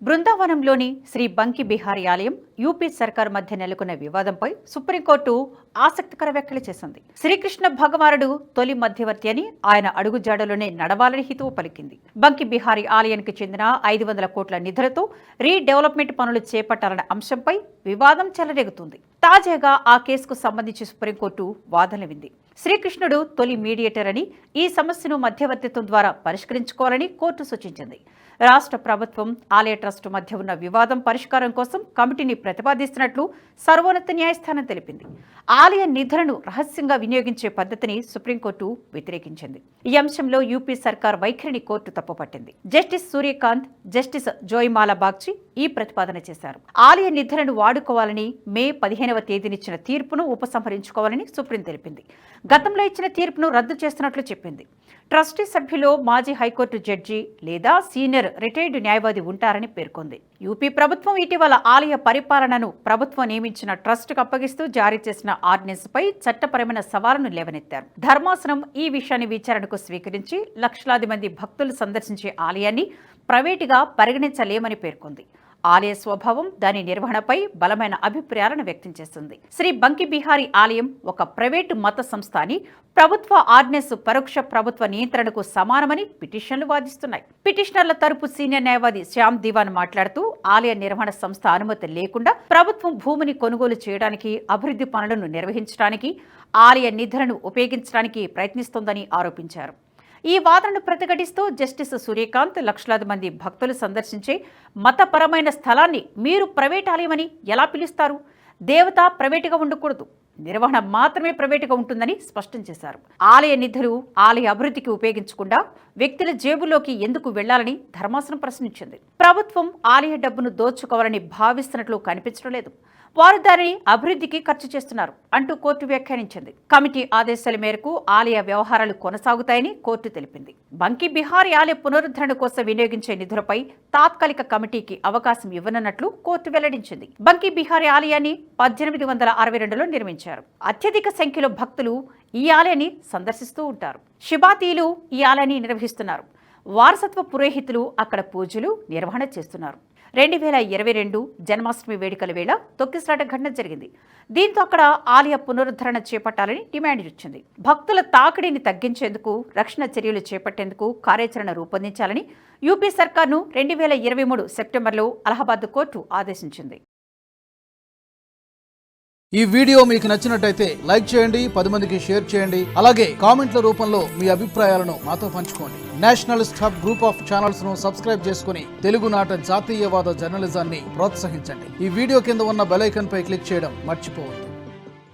బృందావనంలోని శ్రీ బంకి బిహారీ ఆలయం యూపీ సర్కార్ మధ్య నెలకొన్న వివాదంపై సుప్రీంకోర్టు ఆసక్తికర వ్యాఖ్యలు చేసింది. శ్రీకృష్ణ భగవానుడు తొలి మధ్యవర్తి అని ఆయన అడుగుజాడలోనే నడవాలని హితవు పలికింది. బంకి బిహారీ ఆలయానికి చెందిన 500 కోట్ల నిధులతో రీడెవలప్మెంట్ పనులు చేపట్టాలన్న అంశంపై వివాదం చెలరేగుతుంది. తాజాగా ఆ కేసుకు సంబంధించి సుప్రీంకోర్టు వాదనలు వింది. శ్రీకృష్ణుడు తొలి మీడియేటర్ అని, ఈ సమస్యను మధ్యవర్తిత్వం ద్వారా పరిష్కరించుకోవాలని కోర్టు సూచించింది. రాష్ట్ర ప్రభుత్వం, ఆలయ ట్రస్టు మధ్య ఉన్న వివాదం పరిష్కారం కోసం కమిటీని ప్రతిపాదిస్తున్నట్లు సర్వోన్నత న్యాయస్థానం తెలిపింది. ఆలయ నిధులను రహస్యంగా వినియోగించే పద్ధతిని సుప్రీంకోర్టు వ్యతిరేకించింది. ఈ అంశంలో యూపీ సర్కార్ వైఖరిని కోర్టు తప్పుపట్టింది. జస్టిస్ సూర్యకాంత్, జస్టిస్ జోయిమాలా బాగ్చి ఈ ప్రతిపాదన చేశారు. ఆలయ నిధులను వాడుకోవాలని మే 15వ తేదీనిచ్చిన తీర్పును ఉపసంహరించుకోవాలని సుప్రీం తెలిపింది. గతంలో ఇచ్చిన తీర్పును రద్దు చేస్తున్నట్లు చెప్పింది. ట్రస్టీ సభ్యులు మాజీ హైకోర్టు జడ్జి లేదా సీనియర్ రిటైర్డ్ న్యాయవాది ఉంటారని పేర్కొంది. యూపీ ప్రభుత్వం ఇటీవల ఆలయ పరిపాలనను ప్రభుత్వం నియమించిన ట్రస్టుకు అప్పగిస్తూ జారీ చేసిన ఆర్డినెన్స్ పై చట్టపరమైన సవాలును లేవనెత్తారు. ధర్మాసనం ఈ విషయాన్ని విచారణకు స్వీకరించి లక్షలాది మంది భక్తులు సందర్శించే ఆలయాన్ని ప్రైవేటుగా పరిగణించలేమని పేర్కొంది. ఆలయ స్వభావం, దాని నిర్వహణపై బలమైన అభిప్రాయాలను వ్యక్తం చేస్తుంది. శ్రీ బంకి బిహారీ ఆలయం ఒక ప్రైవేటు మత సంస్థ అని, ప్రభుత్వ ఆర్డినెన్స్ పరోక్ష ప్రభుత్వ నియంత్రణకు సమానమని పిటిషన్లు వాదిస్తున్నాయి. పిటిషనర్ల తరపు సీనియర్ న్యాయవాది శ్యామ్ దివాన్ మాట్లాడుతూ, ఆలయ నిర్వహణ సంస్థ అనుమతి లేకుండా ప్రభుత్వం భూమిని కొనుగోలు చేయడానికి, అభివృద్ధి పనులను నిర్వహించడానికి, ఆలయ నిధులను ఉపయోగించడానికి ప్రయత్నిస్తోందని ఆరోపించారు. ఈ వాదనను ప్రతిఘటిస్తూ జస్టిస్ సూర్యకాంత్, లక్షలాది మంది భక్తులు సందర్శించే మతపరమైన స్థలాన్ని మీరు ప్రైవేట్ ఆలయమని ఎలా పిలుస్తారు? దేవత ప్రైవేటుగా ఉండకూడదు, నిర్వహణ మాత్రమే ప్రైవేటుగా ఉంటుందని స్పష్టం చేశారు. ఆలయ నిధులు ఆలయ అభివృద్ధికి ఉపయోగించకుండా వ్యక్తుల జేబులోకి ఎందుకు వెళ్లాలని ధర్మాసనం ప్రశ్నించింది. ప్రభుత్వం ఆలయ డబ్బును దోచుకోవాలని భావిస్తున్నట్లు కనిపించడం లేదు. వారు దానిని అభివృద్ధికి ఖర్చు చేస్తున్నారు అంటూ కోర్టు వ్యాఖ్యానించింది. కమిటీ ఆదేశాల మేరకు ఆలయ వ్యవహారాలు కొనసాగుతాయని కోర్టు తెలిపింది. బంకి బిహారీ ఆలయ పునరుద్ధరణ కోసం వినియోగించే నిధులపై తాత్కాలిక కమిటీకి అవకాశం ఇవ్వనున్నట్లు కోర్టు వెల్లడించింది. బంకి బిహారీ ఆలయాన్ని 1862లో నిర్మించారు. అత్యధిక సంఖ్యలో భక్తులు ఈ ఆలయాన్ని సందర్శిస్తూ ఉంటారు. శిబాతీయులు ఈ ఆలయాన్ని నిర్వహిస్తున్నారు. వారసత్వ పురోహితులు అక్కడ పూజలు, నిర్వహణ చేస్తున్నారు. 2022 జన్మాష్టమి వేడుకల వేళ తొక్కిసలాట ఘటన జరిగింది. దీంతో అక్కడ ఆలయ పునరుద్ధరణ చేపట్టాలని డిమాండ్ ఇచ్చింది. భక్తుల తాకిడిని తగ్గించేందుకు రక్షణ చర్యలు చేపట్టేందుకు కార్యాచరణ రూపొందించాలని యూపీ సర్కార్ను 2023 సెప్టెంబర్లో అలహాబాద్ కోర్టు ఆదేశించింది. ఈ వీడియో మీకు నచ్చినట్టయితే లైక్ చేయండి, 10 మందికి షేర్ చేయండి. అలాగే కామెంట్ల రూపంలో మీ అభిప్రాయాలను మాతో పంచుకోండి. Nationalist hub group of channels ను సబ్స్క్రైబ్ చేసుకుని తెలుగునాట జాతీయవాద జర్నలిజాన్ని ప్రోత్సహించండి. ఈ వీడియో కింద ఉన్న బెల్ ఐకాన్ పై క్లిక్ చేయడం మర్చిపోవద్దు.